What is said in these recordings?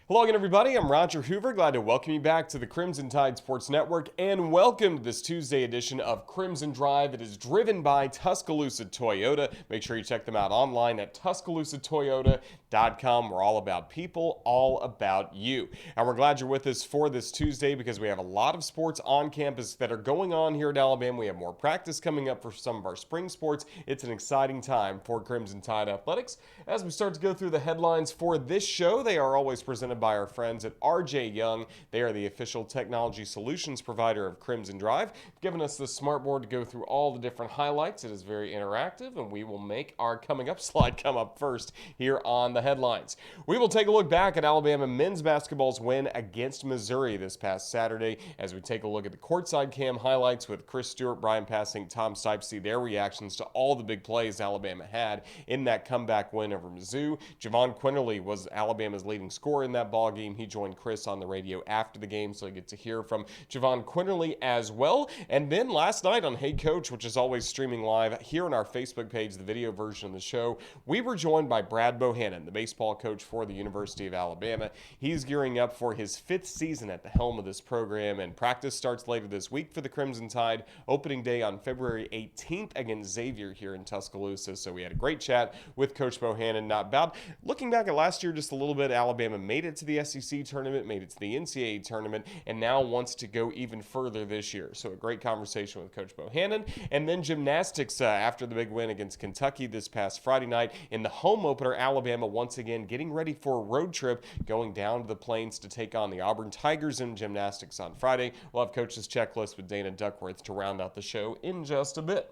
Hello again, everybody. I'm Roger Hoover. Glad to welcome you back to the Crimson Tide Sports Network and welcome to this Tuesday edition of Crimson Drive. It is driven by Tuscaloosa Toyota. Make sure you check them out online at tuscaloosatoyota.com. We're all about people, all about you. And we're glad you're with us for this Tuesday because we have a lot of sports on campus that are going on here at Alabama. We have more practice coming up for some of our spring sports. It's an exciting time for Crimson Tide Athletics. As we start to go through the headlines for this show, they are always presented by our friends at RJ Young. They are the official technology solutions provider of Crimson Drive, giving us the smartboard to go through all the different highlights. It is very interactive, and we will make our coming up slide come up first here on the headlines. We will take a look back at Alabama men's basketball's win against Missouri this past Saturday as we take a look at the Courtside cam highlights with Chris Stewart, Brian Passing, Tom Stipesy, their reactions to all the big plays Alabama had in that comeback win over Mizzou. Jahvon Quinerly was Alabama's leading scorer in that ball game. He joined Chris on the radio after the game, so you get to hear from Jahvon Quinerly as well. And then last night on Hey Coach, which is always streaming live here on our Facebook page, the video version of the show, we were joined by Brad Bohannon, the baseball coach for the University of Alabama. He's gearing up for his 5th season at the helm of this program, and practice starts later this week for the Crimson Tide. Opening day on February 18th against Xavier here in Tuscaloosa. So we had a great chat with Coach Bohannon. Not bad. Looking back at last year just a little bit, Alabama made it to the SEC tournament, made it to the NCAA tournament, and now wants to go even further this year. So a great conversation with Coach Bohannon. And then gymnastics after the big win against Kentucky this past Friday night. In the home opener, Alabama once again getting ready for a road trip, going down to the Plains to take on the Auburn Tigers in gymnastics on Friday. We'll have Coach's Checklist with Dana Duckworth to round out the show in just a bit.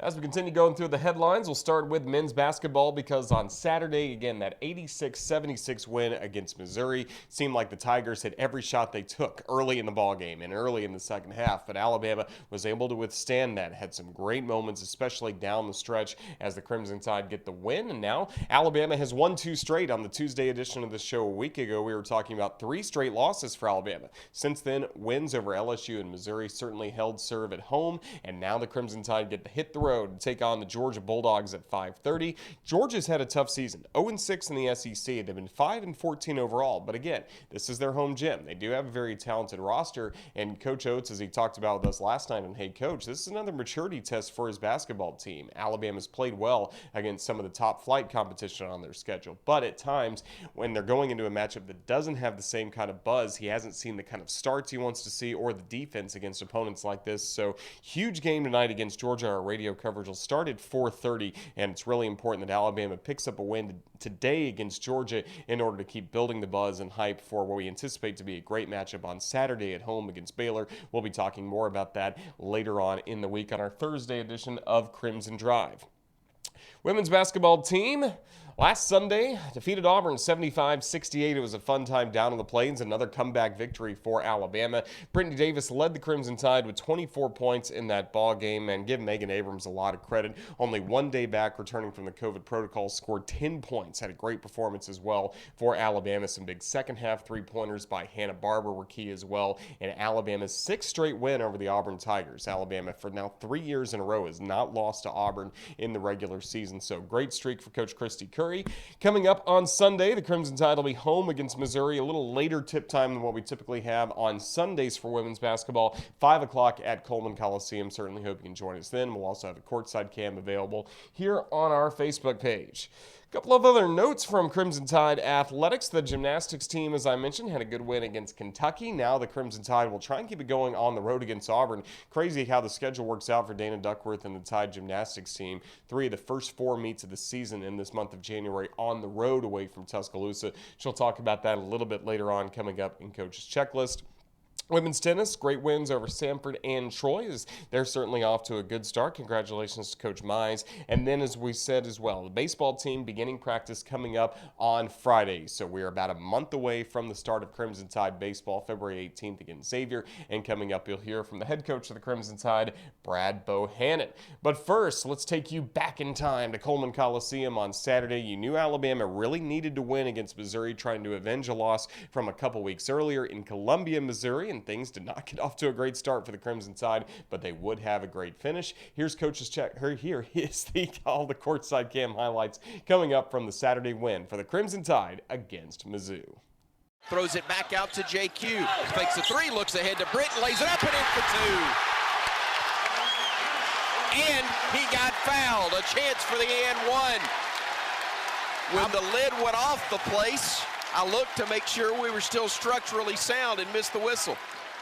As we continue going through the headlines, we'll start with men's basketball because on Saturday, again, that 86-76 win against Missouri seemed like the Tigers hit every shot they took early in the ball game and early in the second half, but Alabama was able to withstand that, had some great moments, especially down the stretch as the Crimson Tide get the win, and now Alabama has won 2 straight. On the Tuesday edition of the show a week ago, we were talking about 3 straight losses for Alabama. Since then, wins over LSU and Missouri certainly held serve at home, and now the Crimson Tide get to hit the road to take on the Georgia Bulldogs at 5:30. Georgia's had a tough season, 0-6 in the SEC. They've been 5-14 overall, but again, this is their home gym. They do have a very talented roster, and Coach Oates, as he talked about with us last night on Hey Coach, this is another maturity test for his basketball team. Alabama's played well against some of the top flight competition on their schedule, but at times when they're going into a matchup that doesn't have the same kind of buzz, he hasn't seen the kind of starts he wants to see or the defense against opponents like this. So huge game tonight against Georgia. Our radio coverage will start at 4:30, and it's really important that Alabama picks up a win today against Georgia in order to keep building the buzz and hype for what we anticipate to be a great matchup on Saturday at home against Baylor. We'll be talking more about that later on in the week on our Thursday edition of Crimson Drive. Women's basketball team last Sunday defeated Auburn 75-68. It was a fun time down on the Plains. Another comeback victory for Alabama. Brittany Davis led the Crimson Tide with 24 points in that ball game, and give Megan Abrams a lot of credit. Only one day back, returning from the COVID protocol, scored 10 points. Had a great performance as well for Alabama. Some big second half three-pointers by Hannah Barber were key as well. And Alabama's 6th straight win over the Auburn Tigers. Alabama, for now 3 years in a row, has not lost to Auburn in the regular season. So great streak for Coach Christy Curry. Coming up on Sunday, the Crimson Tide will be home against Missouri, a little later tip time than what we typically have on Sundays for women's basketball, 5 o'clock at Coleman Coliseum. Certainly hope you can join us then. We'll also have a Courtside cam available here on our Facebook page. A couple of other notes from Crimson Tide Athletics. The gymnastics team, as I mentioned, had a good win against Kentucky. Now the Crimson Tide will try and keep it going on the road against Auburn. Crazy how the schedule works out for Dana Duckworth and the Tide gymnastics team. 3 of the first 4 meets of the season in this month of January on the road away from Tuscaloosa. She'll talk about that a little bit later on coming up in Coach's Checklist. Women's tennis, great wins over Samford and Troy. They're certainly off to a good start. Congratulations to Coach Mize. And then, as we said as well, the baseball team beginning practice coming up on Friday. So we are about a month away from the start of Crimson Tide baseball, February 18th against Xavier. And coming up, you'll hear from the head coach of the Crimson Tide, Brad Bohannon. But first, let's take you back in time to Coleman Coliseum on Saturday. You knew Alabama really needed to win against Missouri, trying to avenge a loss from a couple weeks earlier in Columbia, Missouri. And things did not get off to a great start for the Crimson Tide, but they would have a great finish. Here's Coach's check. Here is all the Courtside cam highlights coming up from the Saturday win for the Crimson Tide against Mizzou. throws it back out to JQ. Fakes a three, looks ahead to Britton, lays it up and in for two. And he got fouled. A chance for the and one. When the lid went off the place, I looked to make sure we were still structurally sound and missed the whistle.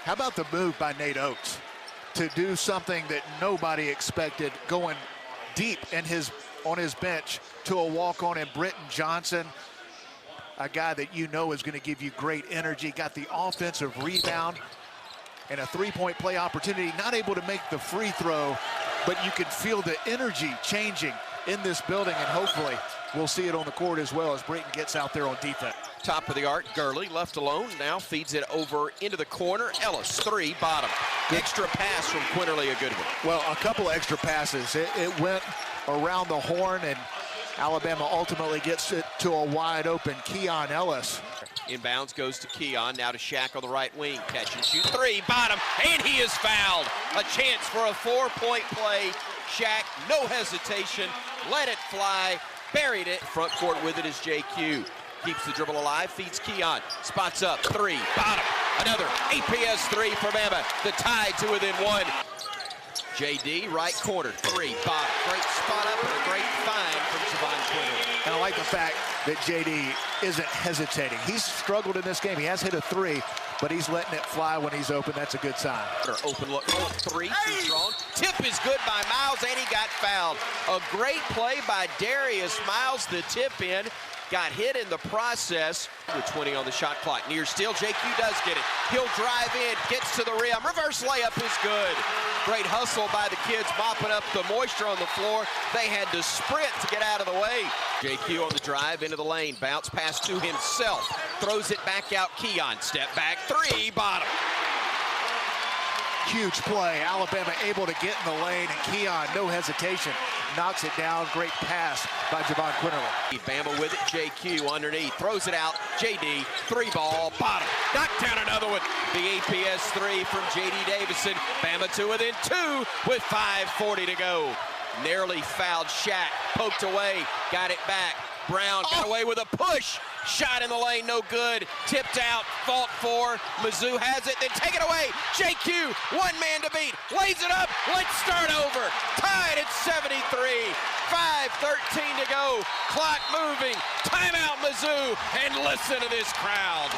How about the move by Nate Oates to do something that nobody expected, going deep on his bench to a walk-on, and Britton Johnson, a guy that you know is going to give you great energy, got the offensive rebound and a three-point play opportunity, not able to make the free throw, but you can feel the energy changing in this building, and hopefully we'll see it on the court as well as Britton gets out there on defense. Top of the arc, Gurley left alone, now feeds it over into the corner. Ellis, three, bottom. Extra pass from Quinerly, a good one. Well, a couple extra passes. It went around the horn, and Alabama ultimately gets it to a wide open Keon Ellis. Inbounds goes to Keon, now to Shaq on the right wing. Catch and shoot, three, bottom, and he is fouled. A chance for a 4-point play. Shaq, no hesitation, let it fly, buried it. Front court with it is JQ. Keeps the dribble alive, feeds Keon. Spots up, three, bottom. Another APS three for Bama. The tie to within one. JD, right corner, three, bottom. Great spot up and a great find from Jahvon Quinerly. And I like the fact that JD isn't hesitating. He's struggled in this game. He has hit a three, but he's letting it fly when he's open. That's a good sign. Open look, three, too strong. Tip is good by Miles, and he got fouled. A great play by Darius Miles, the tip in. Got hit in the process. With 20 on the shot clock. Near steal, JQ does get it. He'll drive in, gets to the rim. Reverse layup is good. Great hustle by the kids, mopping up the moisture on the floor. They had to sprint to get out of the way. JQ on the drive into the lane. Bounce pass to himself. Throws it back out. Keon, step back, three, bottom. Huge play. Alabama able to get in the lane, and Keon, no hesitation, knocks it down. Great pass by Jahvon Quinerly. Bama with it, JQ underneath, throws it out, JD, three ball, bottom, knocked down another one. The APS three from JD Davidson. Bama to within two with 5:40 to go. Narrowly fouled Shaq, poked away, got it back. Brown got away with a push. Shot in the lane, no good. Tipped out, fought for. Mizzou has it, then take it away. JQ, one man to beat. Lays it up. Let's start over. Tied at 73. 5:13 to go. Clock moving. Timeout, Mizzou. And listen to this crowd.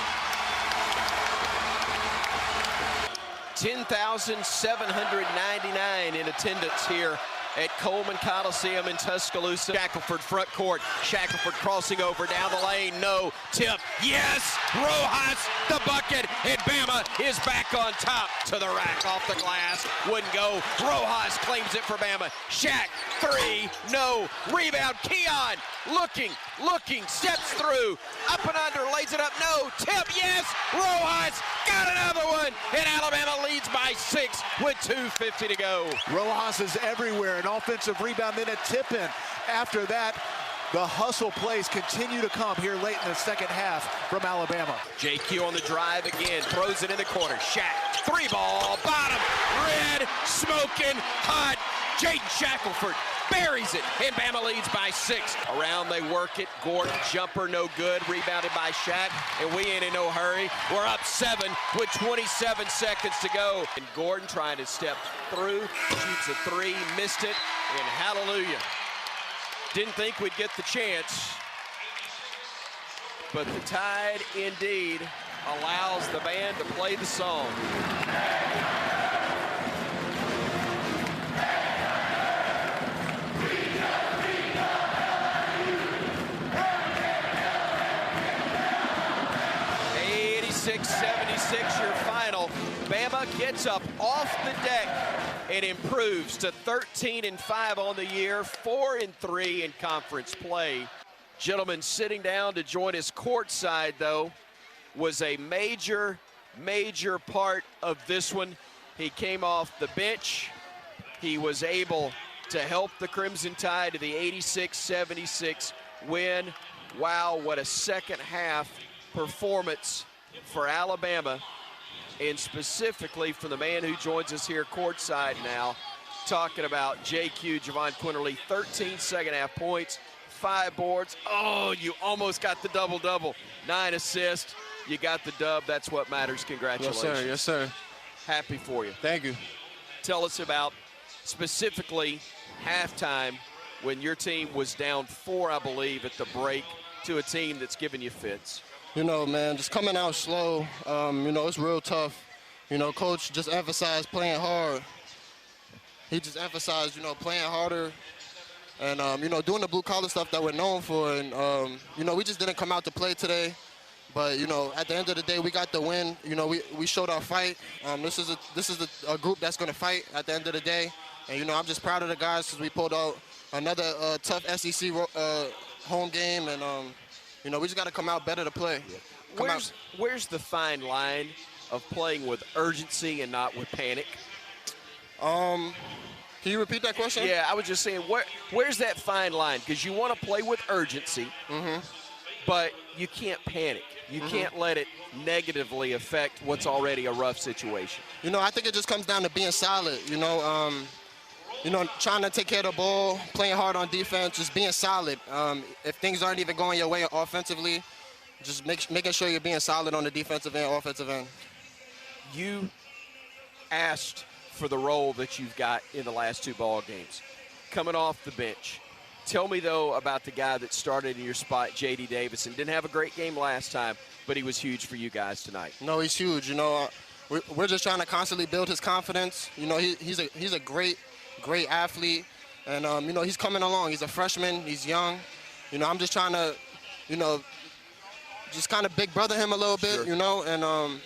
10,799 in attendance here at Coleman Coliseum in Tuscaloosa. Shackelford front court. Shackelford crossing over down the lane. No. Tip. Yes. Rojas the bucket. And Bama is back on top to the rack off the glass. Wouldn't go. Rojas claims it for Bama. Shaq. Three. No. Rebound. Keon. Looking. Steps through. Up and under. Lays it up. No. Tip. Yes. Rojas. Got another one. And Alabama leads by 6 with 2:50 to go. Rojas is everywhere. An offensive rebound, then a tip-in. After that, the hustle plays continue to come here late in the second half from Alabama. JQ on the drive again, throws it in the corner. Shaq, three ball, bottom, red, smoking, hot. Jaden Shackelford buries it, and Bama leads by 6. Around they work it. Gordon, jumper, no good. Rebounded by Shaq, and we ain't in no hurry. We're up 7 with 27 seconds to go. And Gordon trying to step through, shoots a three, missed it, and hallelujah. Didn't think we'd get the chance, but the Tide indeed allows the band to play the song. Your final. Bama gets up off the deck and improves to 13-5 on the year, 4-3 in conference play. Gentlemen, sitting down to join us courtside, though, was a major part of this one. He came off the bench. He was able to help the Crimson Tide to the 86-76 win. Wow, what a second half performance for Alabama, and specifically for the man who joins us here courtside now, talking about JQ, Jahvon Quinerly. 13 second half points, 5 boards. Oh, you almost got the double-double. 9 assists. You got the dub. That's what matters. Congratulations. Yes, sir. Yes, sir. Happy for you. Thank you. Tell us about specifically halftime when your team was down 4, I believe, at the break to a team that's giving you fits. You know, man, just coming out slow, you know, it's real tough. You know, Coach just emphasized playing hard. He just emphasized, you know, playing harder and, you know, doing the blue-collar stuff that we're known for. And, you know, we just didn't come out to play today. But, you know, at the end of the day, we got the win. You know, we showed our fight. This is a group that's going to fight at the end of the day. And, you know, I'm just proud of the guys because we pulled out another tough SEC home game. And, you know, we just got to come out better to play. Yeah. Where's the fine line of playing with urgency and not with panic? Can you repeat that question? Yeah, I was just saying, where's that fine line? Because you want to play with urgency, but you can't panic. You can't let it negatively affect what's already a rough situation. You know, I think it just comes down to being solid. You know, trying to take care of the ball, playing hard on defense, just being solid. If things aren't even going your way offensively, just making sure you're being solid on the defensive and offensive end. You asked for the role that you've got in the last 2 ball games, coming off the bench. Tell me, though, about the guy that started in your spot, J.D. Davidson. Didn't have a great game last time, but he was huge for you guys tonight. No, he's huge. You know, we're just trying to constantly build his confidence. You know, he's a great athlete, and you know, he's coming along. He's a freshman. He's young. You know, I'm just trying to, you know, just kind of big brother him a little bit. Sure. You know, and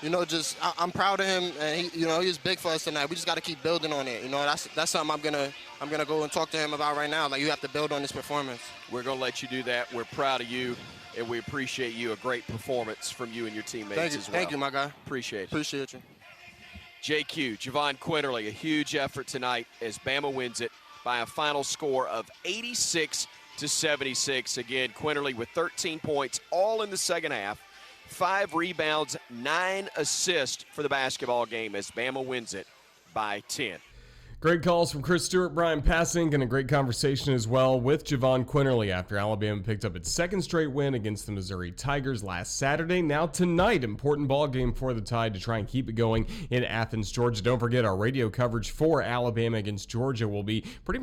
you know, I'm proud of him, and he was big for us tonight. We just got to keep building on it. You know, that's something I'm gonna go and talk to him about right now. Like, you have to build on this performance. We're gonna let you do that. We're proud of you, and we appreciate you. A great performance from you and your teammates as well. Thank you, my guy. Appreciate it. Appreciate you. JQ, Jahvon Quinerly, a huge effort tonight as Bama wins it by a final score of 86-76. Again, Quinerly with 13 points, all in the second half. 5 rebounds, 9 assists for the basketball game as Bama wins it by 10. Great calls from Chris Stewart, Brian Passink, and a great conversation as well with Jahvon Quinerly after Alabama picked up its 2nd straight win against the Missouri Tigers last Saturday. Now tonight, important ball game for the Tide to try and keep it going in Athens, Georgia. Don't forget, our radio coverage for Alabama against Georgia will be pretty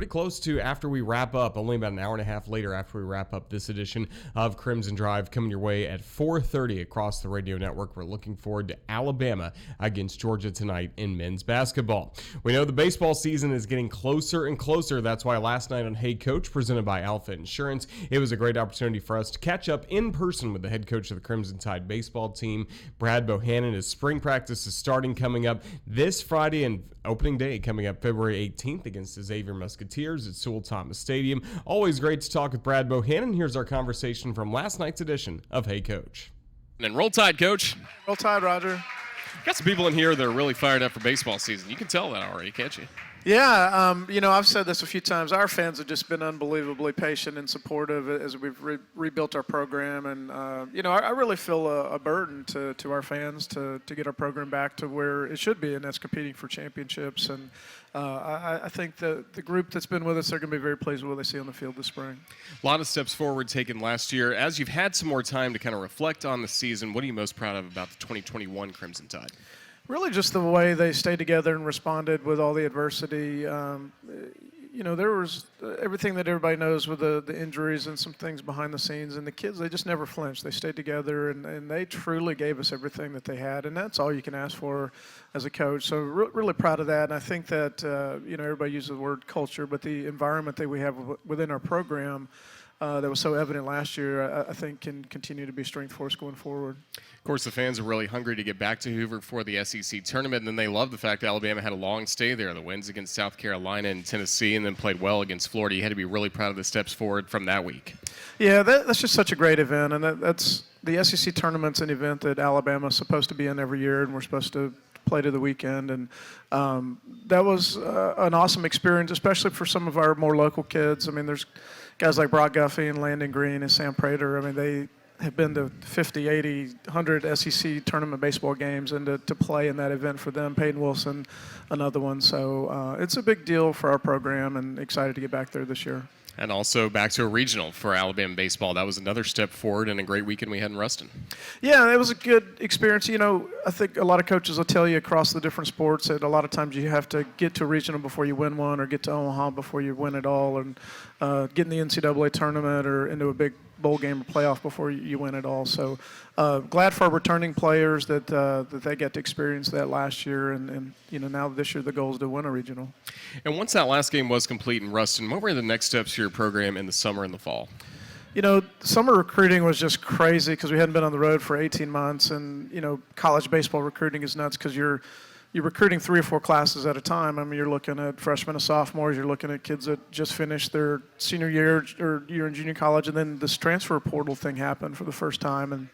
close to after we wrap up, only about an hour and a half later after we wrap up this edition of Crimson Drive, coming your way at 4:30 across the radio network. We're looking forward to Alabama against Georgia tonight in men's basketball. We know the baseball season is getting closer and closer. That's why last night on Hey Coach, presented by Alpha Insurance, it was a great opportunity for us to catch up in person with the head coach of the Crimson Tide baseball team, Brad Bohannon. His spring practice is starting coming up this Friday, and opening day coming up February 18th against the Xavier Musketeers at Sewell Thomas Stadium. Always great to talk with Brad Bohannon. Here's our conversation from last night's edition of Hey Coach. And roll Tide, Coach. Roll Tide, Roger. Got some people in here that are really fired up for baseball season. You can tell that already, can't you? Yeah, you know, I've said this a few times. Our fans have just been unbelievably patient and supportive as we've rebuilt our program. And, you know, I really feel a burden to our fans to get our program back to where it should be, and that's competing for championships. And I think the group that's been with us, they're going to be very pleased with what they see on the field this spring. A lot of steps forward taken last year. As you've had some more time to kind of reflect on the season, what are you most proud of about the 2021 Crimson Tide? Really just the way they stayed together and responded with all the adversity. You know, there was everything that everybody knows with the injuries and some things behind the scenes. And the kids, they just never flinched. They stayed together, and they truly gave us everything that they had. And that's all you can ask for as a coach. So really proud of that. And I think that, you know, everybody uses the word culture, but the environment that we have within our program that was so evident last year, I think can continue to be a strength for us going forward. Of course, the fans are really hungry to get back to Hoover for the SEC tournament, and then they love the fact that Alabama had a long stay there. The wins against South Carolina and Tennessee, and then played well against Florida. You had to be really proud of the steps forward from that week. Yeah, that's just such a great event, and that's the SEC tournament's an event that Alabama's supposed to be in every year, and we're supposed to play to the weekend. And that was an awesome experience, especially for some of our more local kids. I mean, there's guys like Brock Guffey and Landon Green and Sam Prater. I mean, they have been to 50, 80, 100 SEC tournament baseball games, and to play in that event for them. Peyton Wilson, another one. So it's a big deal for our program, and excited to get back there this year. And also back to a regional for Alabama baseball. That was another step forward and a great weekend we had in Ruston. Yeah, it was a good experience. You know, I think a lot of coaches will tell you across the different sports that a lot of times you have to get to a regional before you win one, or get to Omaha before you win it all, and get in the NCAA tournament or into a big bowl game or playoff before you win it all. So glad for our returning players that they got to experience that last year, and you know, now this year the goal is to win a regional. And once that last game was complete in Ruston, what were the next steps for your program in the summer and the fall? You know, summer recruiting was just crazy because we hadn't been on the road for 18 months, and you know, college baseball recruiting is nuts because you're recruiting 3 or 4 classes at a time. I mean, you're looking at freshmen and sophomores, you're looking at kids that just finished their senior year or year in junior college, and then this transfer portal thing happened for the first time. And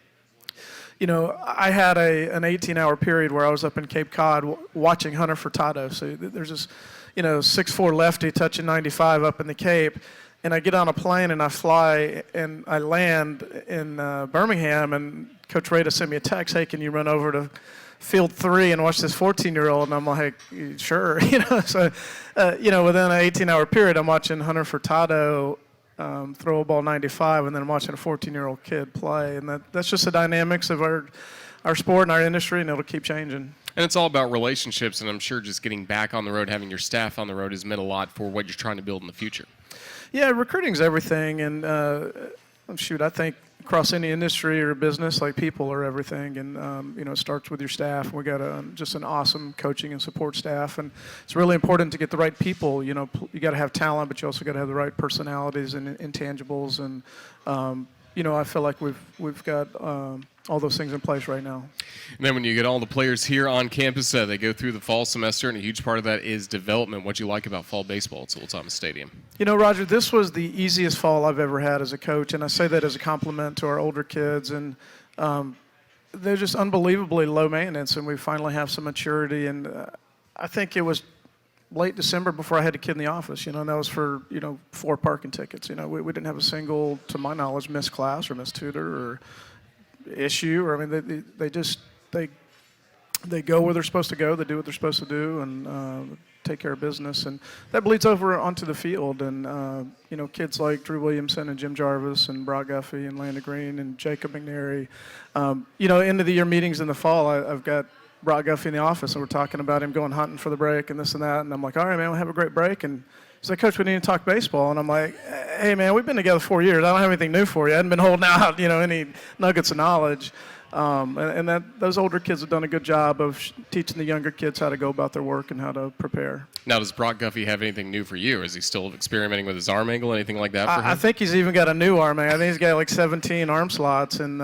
you know, I had an 18-hour period where I was up in Cape Cod watching Hunter Furtado. So there's this, you know, 6'4" lefty touching 95 up in the Cape. And I get on a plane and I fly and I land in Birmingham, and Coach Rada sent me a text, hey, can you run over to field 3 and watch this 14-year-old? And I'm like, sure. You know, so, you know, within an 18-hour period, I'm watching Hunter Furtado throw a ball 95, and then I'm watching a 14-year-old kid play. And that's just the dynamics of our sport and our industry, and it'll keep changing. And it's all about relationships, and I'm sure just getting back on the road, having your staff on the road has meant a lot for what you're trying to build in the future. Yeah, recruiting's everything, and I think across any industry or business, like, people are everything, and you know, it starts with your staff. We got just an awesome coaching and support staff, and it's really important to get the right people. You know, you got to have talent, but you also got to have the right personalities and intangibles, and you know, I feel like we've got all those things in place right now. And then when you get all the players here on campus, they go through the fall semester, and a huge part of that is development. What you like about fall baseball at Sewell Thomas Stadium? You know, Roger, this was the easiest fall I've ever had as a coach, and I say that as a compliment to our older kids. And they're just unbelievably low maintenance, and we finally have some maturity. And I think it was late December before I had a kid in the office, you know, and that was for, you know, 4 parking tickets. You know, we didn't have a single, to my knowledge, missed class or missed tutor or issue. Or, I mean, they go where they're supposed to go, they do what they're supposed to do, and take care of business. And that bleeds over onto the field. And, you know, kids like Drew Williamson and Jim Jarvis and Brock Guffey and Landon Green and Jacob McNary. You know, end of the year meetings in the fall, I've got Brock Guffey in the office, and we're talking about him going hunting for the break and this and that. And I'm like, all right, man, we'll have a great break. And he's like, Coach, we need to talk baseball. And I'm like, hey, man, we've been together 4 years. I don't have anything new for you. I hadn't been holding out, you know, any nuggets of knowledge. Those older kids have done a good job of teaching the younger kids how to go about their work and how to prepare. Now, does Brock Guffey have anything new for you? Is he still experimenting with his arm angle, anything like that for him? I think he's even got a new arm angle. I think he's got like 17 arm slots, and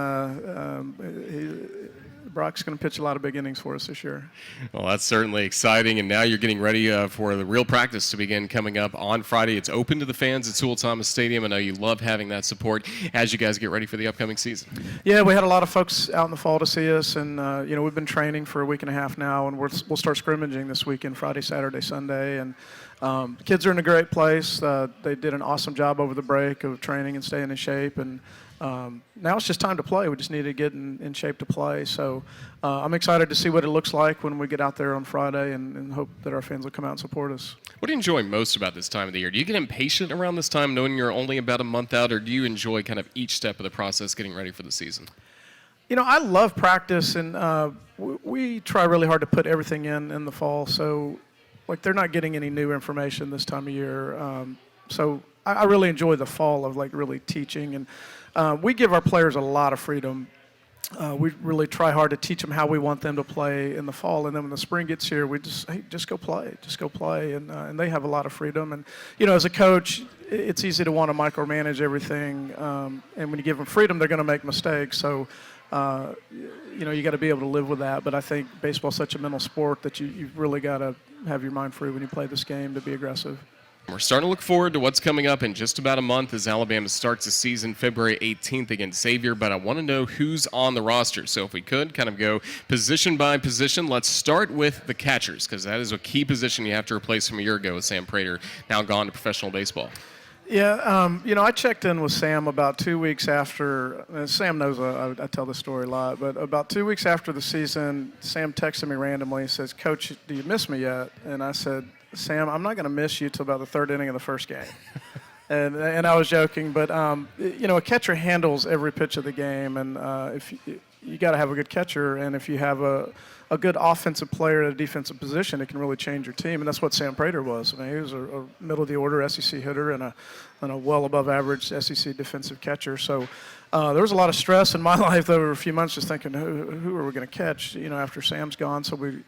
Brock's going to pitch a lot of big innings for us this year. Well, that's certainly exciting, and now you're getting ready for the real practice to begin coming up on Friday. It's open to the fans at Sewell Thomas Stadium. I know you love having that support as you guys get ready for the upcoming season. Yeah, we had a lot of folks out in the fall to see us, and you know, we've been training for a week and a half now, and we'll start scrimmaging this weekend, Friday, Saturday, Sunday, and the kids are in a great place. They did an awesome job over the break of training and staying in shape, and now it's just time to play. We just need to get in shape to play. So I'm excited to see what it looks like when we get out there on Friday, and hope that our fans will come out and support us. What do you enjoy most about this time of the year? Do you get impatient around this time knowing you're only about a month out, or do you enjoy kind of each step of the process getting ready for the season? You know, I love practice, and we try really hard to put everything in the fall. So, like, they're not getting any new information this time of year. So I really enjoy the fall of, like, really teaching. And we give our players a lot of freedom. We really try hard to teach them how we want them to play in the fall. And then when the spring gets here, we just go play. Just go play. And they have a lot of freedom. And, you know, as a coach, it's easy to want to micromanage everything. And when you give them freedom, they're going to make mistakes. So, you know, you got to be able to live with that. But I think baseball's such a mental sport that you've really got to have your mind free when you play this game to be aggressive. We're starting to look forward to what's coming up in just about a month as Alabama starts the season February 18th against Xavier, but I want to know who's on the roster. So if we could kind of go position by position, let's start with the catchers, because that is a key position you have to replace from a year ago with Sam Prater, now gone to professional baseball. Yeah, you know, I checked in with Sam about 2 weeks after. Sam knows I tell this story a lot, but about 2 weeks after the season, Sam texted me randomly. He says, Coach, do you miss me yet? And I said, Sam, I'm not going to miss you till about the third inning of the first game. And I was joking, but a catcher handles every pitch of the game, and if you got to have a good catcher, and if you have a good offensive player at a defensive position, it can really change your team, and that's what Sam Prater was. I mean, he was a middle of the order SEC hitter and a well above average SEC defensive catcher. So there was a lot of stress in my life over a few months, just thinking who are we going to catch, after Sam's gone. So we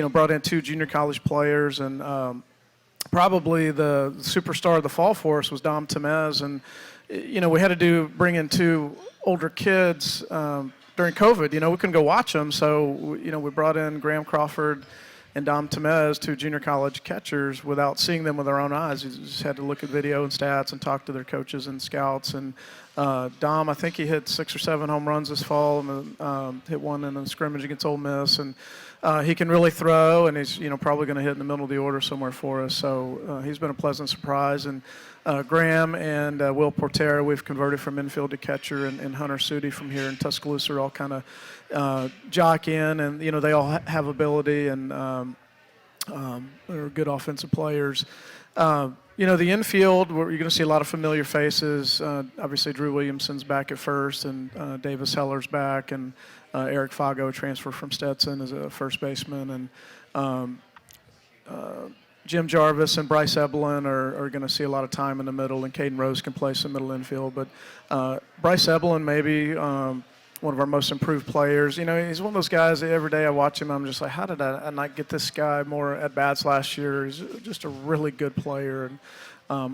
brought in 2 junior college players, and probably the superstar of the fall for us was Dom Temez, and we had to bring in 2 older kids during COVID. We couldn't go watch them, so we brought in Graham Crawford and Dom Temez, 2 junior college catchers, without seeing them with our own eyes. You just had to look at video and stats and talk to their coaches and scouts. And Dom, I think he hit 6 or 7 home runs this fall, and hit one in a scrimmage against Ole Miss. And he can really throw, and he's probably going to hit in the middle of the order somewhere for us. So he's been a pleasant surprise. And Graham and Will Portera, we've converted from infield to catcher, and Hunter Sudi from here in Tuscaloosa are all kind of jock in, and they all have ability and they're good offensive players. The infield, you're going to see a lot of familiar faces. Obviously, Drew Williamson's back at first, and Davis Heller's back, and Eric Fago, transfer from Stetson, as a first baseman, and Jim Jarvis and Bryce Ebelin are going to see a lot of time in the middle, and Caden Rose can play some middle infield. But Bryce Ebelin, maybe one of our most improved players. He's one of those guys that every day I watch him, I'm just like, how did I not get this guy more at-bats last year? He's just a really good player. And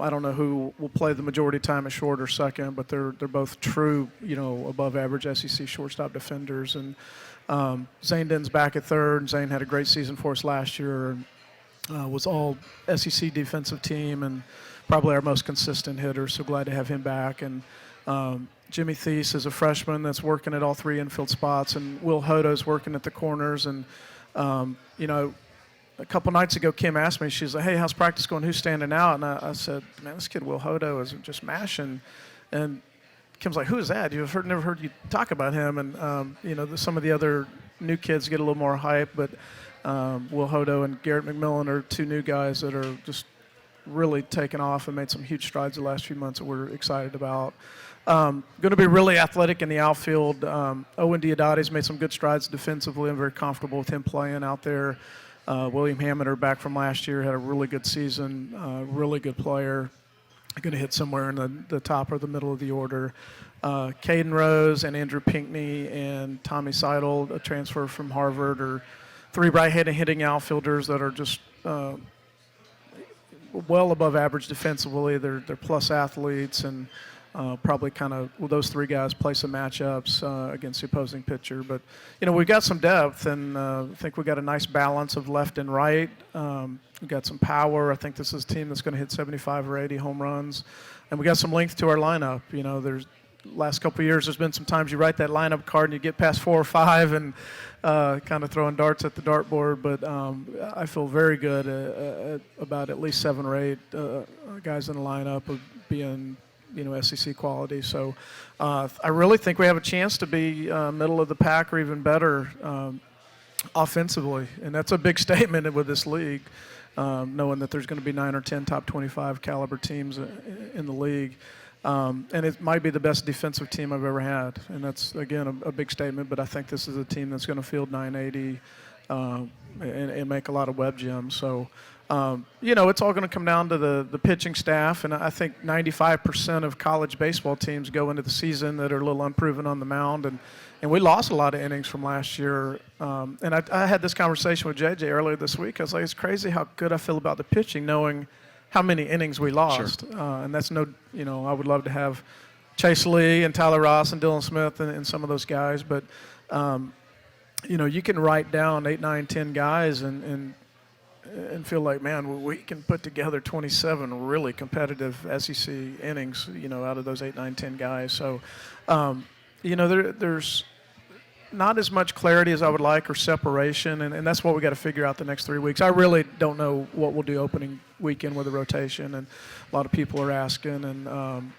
I don't know who will play the majority of time at short or second, but they're both true, above-average SEC shortstop defenders. And Zane Denton's back at third. And Zane had a great season for us last year. And was all SEC defensive team and probably our most consistent hitter, so glad to have him back. And Jimmy Thies is a freshman that's working at all 3 infield spots, and Will Hodo's working at the corners. And, a couple nights ago, Kim asked me, she's like, hey, how's practice going? Who's standing out? And I said, man, this kid Will Hodo is just mashing. And Kim's like, who is that? You've never heard you talk about him. And, some of the other new kids get a little more hype, but Will Hodo and Garrett McMillan are 2 new guys that are just really taken off and made some huge strides the last few months that we're excited about. Going to be really athletic in the outfield. Owen Diodate's made some good strides defensively. I'm very comfortable with him playing out there. William Hammeter, back from last year, had a really good season, really good player. Going to hit somewhere in the top or the middle of the order. Caden Rose and Andrew Pinckney and Tommy Seidel, a transfer from Harvard, are 3 right-handed hitting outfielders that are just well above average defensively. They're plus athletes, and probably kind of those 3 guys play some matchups against the opposing pitcher. But we've got some depth, and I think we got a nice balance of left and right. We've got some power. I think this is a team that's going to hit 75 or 80 home runs, and we got some length to our lineup. There's last couple of years, there's been some times you write that lineup card and you get past 4 or 5 and kind of throwing darts at the dartboard. But I feel very good about at least 7 or 8 guys in the lineup of being, SEC quality. So I really think we have a chance to be middle of the pack or even better offensively. And that's a big statement with this league, knowing that there's going to be 9 or 10 top 25 caliber teams in the league. And it might be the best defensive team I've ever had. And that's, again, a big statement, but I think this is a team that's going to field 980 and make a lot of web gems. So, it's all going to come down to the pitching staff. And I think 95% of college baseball teams go into the season that are a little unproven on the mound. And we lost a lot of innings from last year. And I had this conversation with JJ earlier this week. I was like, it's crazy how good I feel about the pitching, knowing how many innings we lost. Sure. And that's I would love to have Chase Lee and Tyler Ross and Dylan Smith and some of those guys. But, you can write down 8, 9, 10 guys and feel like, man, we can put together 27 really competitive SEC innings, out of those 8, 9, 10 guys. So, there's not as much clarity as I would like or separation, and that's what we got to figure out the next 3 weeks. I really don't know what we'll do opening weekend with the rotation, and a lot of people are asking. And,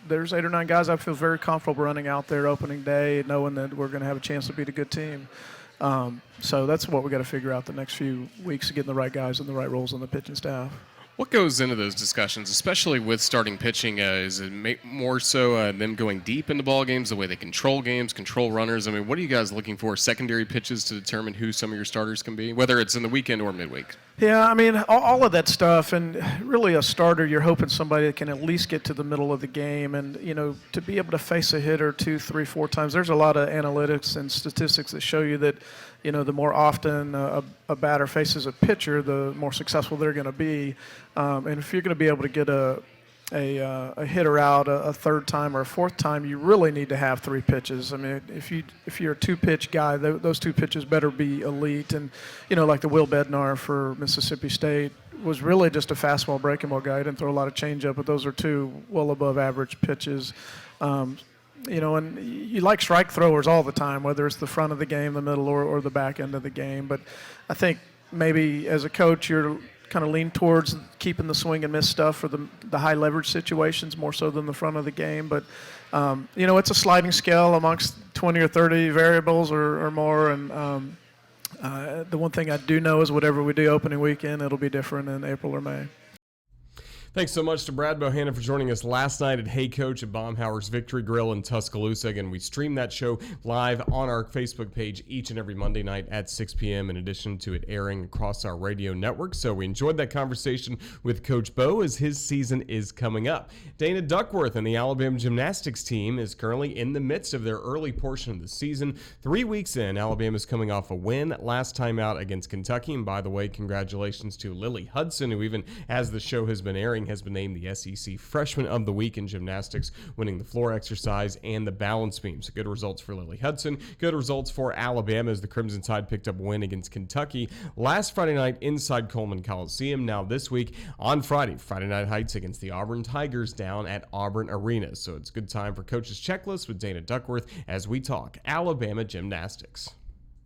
there's 8 or 9 guys I feel very comfortable running out there opening day, knowing that we're going to have a chance to beat a good team. So that's what we got to figure out the next few weeks, to get the right guys in the right roles on the pitching staff. What goes into those discussions, especially with starting pitching? Is it more so them going deep into ball games, the way they control games, control runners? I mean, what are you guys looking for? Secondary pitches to determine who some of your starters can be, whether it's in the weekend or midweek? Yeah, I mean, all of that stuff, and really a starter, you're hoping somebody that can at least get to the middle of the game, and, you know, to be able to face a hitter 2, 3, 4 times. There's a lot of analytics and statistics that show you that, you know, the more often a batter faces a pitcher, the more successful they're going to be. And if you're going to be able to get a hitter out a third time or a fourth time, you really need to have 3 pitches. I mean, if you're a 2-pitch guy, those 2 pitches better be elite. And, you know, like the Will Bednar for Mississippi State was really just a fastball breaking ball guy. He didn't throw a lot of changeup, but those are 2 well above average pitches. You know, and you like strike throwers all the time, whether it's the front of the game, the middle, or the back end of the game. But I think maybe as a coach, you're kind of lean towards keeping the swing and miss stuff for the high leverage situations more so than the front of the game. But, you know, it's a sliding scale amongst 20 or 30 variables or more. And the one thing I do know is whatever we do opening weekend, it'll be different in April or May. Thanks so much to Brad Bohannon for joining us last night at Hey Coach at Baumhauer's Victory Grill in Tuscaloosa. Again, we stream that show live on our Facebook page each and every Monday night at 6 p.m. in addition to it airing across our radio network. So we enjoyed that conversation with Coach Bo as his season is coming up. Dana Duckworth and the Alabama Gymnastics team is currently in the midst of their early portion of the season. 3 weeks in, Alabama's coming off a win last time out against Kentucky. And by the way, congratulations to Lily Hudson, who even as the show has been airing, has been named the SEC Freshman of the Week in gymnastics, winning the floor exercise and the balance beam. So good results for Lily Hudson. Good results for Alabama as the Crimson Tide picked up a win against Kentucky last Friday night inside Coleman Coliseum. Now this week on Friday Night Heights against the Auburn Tigers down at Auburn Arena. So it's a good time for Coach's Checklist with Dana Duckworth as we talk Alabama gymnastics.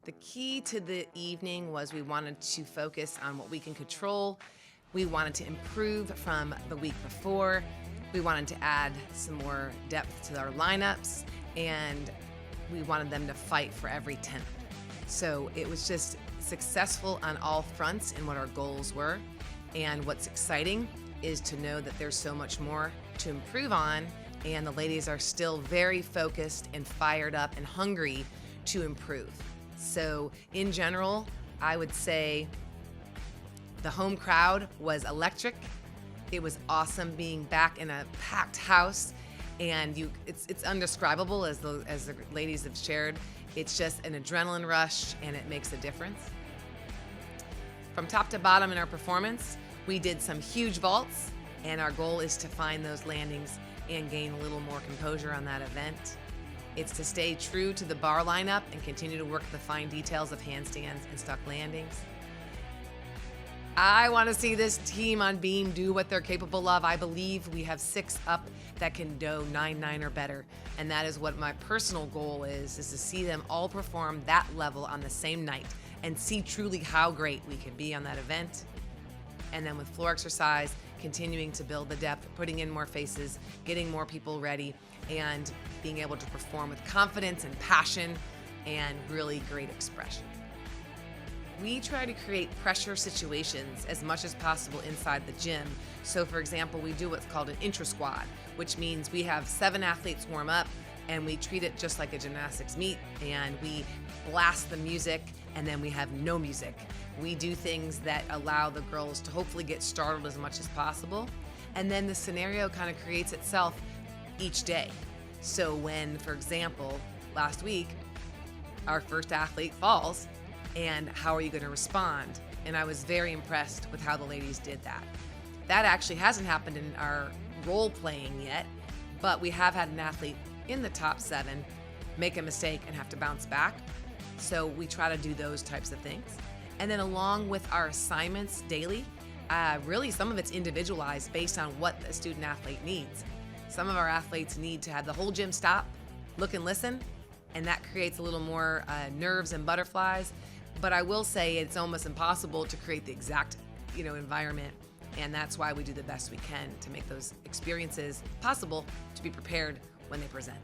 The key to the evening was we wanted to focus on what we can control. We wanted to improve from the week before. We wanted to add some more depth to our lineups, and we wanted them to fight for every 10th. So it was just successful on all fronts in what our goals were. And what's exciting is to know that there's so much more to improve on, and the ladies are still very focused and fired up and hungry to improve. So in general, I would say the home crowd was electric. It was awesome being back in a packed house, and it's undescribable as the ladies have shared. It's just an adrenaline rush, and it makes a difference. From top to bottom in our performance, we did some huge vaults, and our goal is to find those landings and gain a little more composure on that event. It's to stay true to the bar lineup and continue to work the fine details of handstands and stuck landings. I want to see this team on beam do what they're capable of. I believe we have 6 up that can do 9-9 or better. And that is what my personal goal is to see them all perform that level on the same night and see truly how great we can be on that event. And then with floor exercise, continuing to build the depth, putting in more faces, getting more people ready, and being able to perform with confidence and passion and really great expression. We try to create pressure situations as much as possible inside the gym. So for example, we do what's called an intra-squad, which means we have 7 athletes warm up and we treat it just like a gymnastics meet, and we blast the music and then we have no music. We do things that allow the girls to hopefully get startled as much as possible. And then the scenario kind of creates itself each day. So when, for example, last week, our first athlete falls, and how are you going to respond? And I was very impressed with how the ladies did that. That actually hasn't happened in our role playing yet, but we have had an athlete in the top 7 make a mistake and have to bounce back. So we try to do those types of things. And then along with our assignments daily, really some of it's individualized based on what the student athlete needs. Some of our athletes need to have the whole gym stop, look and listen, and that creates a little more nerves and butterflies. But I will say it's almost impossible to create the exact, environment, and that's why we do the best we can to make those experiences possible to be prepared when they present.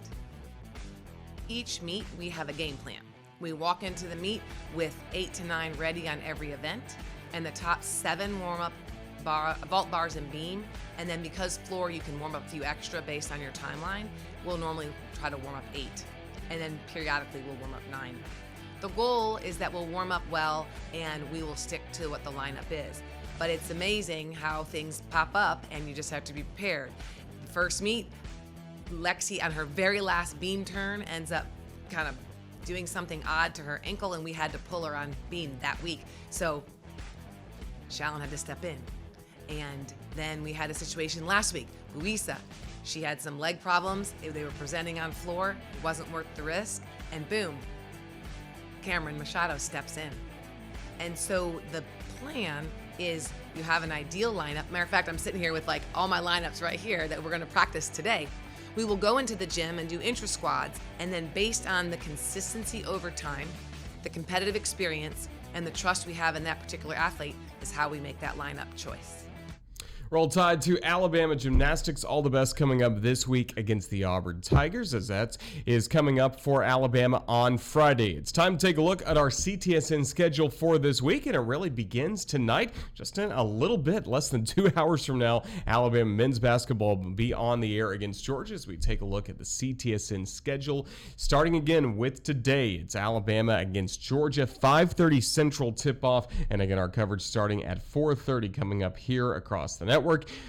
Each meet, we have a game plan. We walk into the meet with 8 to 9 ready on every event, and the top 7 warm up vault bars and beam, and then because floor you can warm up a few extra based on your timeline, we'll normally try to warm up 8, and then periodically we'll warm up 9. The goal is that we'll warm up well and we will stick to what the lineup is. But it's amazing how things pop up and you just have to be prepared. The first meet, Lexi on her very last beam turn ends up kind of doing something odd to her ankle, and we had to pull her on beam that week. So Shallon had to step in. And then we had a situation last week. Luisa, she had some leg problems. They were presenting on floor. It wasn't worth the risk. And boom, Cameron Machado steps in. And so the plan is you have an ideal lineup. Matter of fact, I'm sitting here with like all my lineups right here that we're going to practice today. We will go into the gym and do intra-squads, and then based on the consistency over time, the competitive experience, and the trust we have in that particular athlete is how we make that lineup choice. Roll Tide to Alabama Gymnastics. All the best coming up this week against the Auburn Tigers, as that is coming up for Alabama on Friday. It's time to take a look at our CTSN schedule for this week, and it really begins tonight, just in a little bit, less than 2 hours from now. Alabama men's basketball will be on the air against Georgia as we take a look at the CTSN schedule. Starting again with today, it's Alabama against Georgia, 5:30 Central tip-off, and again, our coverage starting at 4:30 coming up here across the network.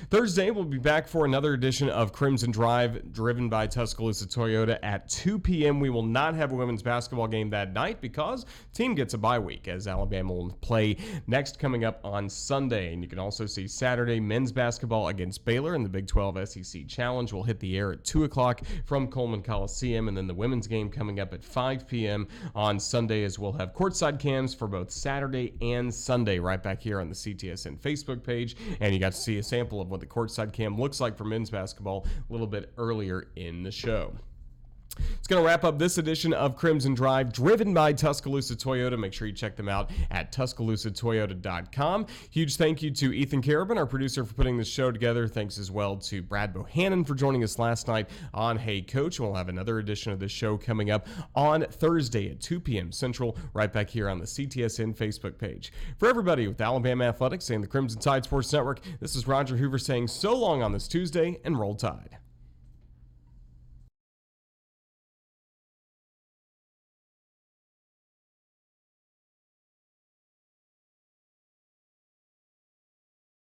Thursday, we'll be back for another edition of Crimson Drive, driven by Tuscaloosa Toyota at 2 p.m. We will not have a women's basketball game that night because the team gets a bye week, as Alabama will play next coming up on Sunday. And you can also see Saturday men's basketball against Baylor in the Big 12 SEC Challenge will hit the air at 2 o'clock from Coleman Coliseum, and then the women's game coming up at 5 p.m. on Sunday, as we'll have courtside cams for both Saturday and Sunday right back here on the CTSN Facebook page. And you got to see a sample of what the courtside cam looks like for men's basketball a little bit earlier in the show. It's going to wrap up this edition of Crimson Drive, driven by Tuscaloosa Toyota. Make sure you check them out at TuscaloosaToyota.com. Huge thank you to Ethan Carabin, our producer, for putting this show together. Thanks as well to Brad Bohannon for joining us last night on Hey Coach. We'll have another edition of this show coming up on Thursday at 2 p.m. Central, right back here on the CTSN Facebook page. For everybody with Alabama Athletics and the Crimson Tide Sports Network, this is Roger Hoover saying so long on this Tuesday, and Roll Tide.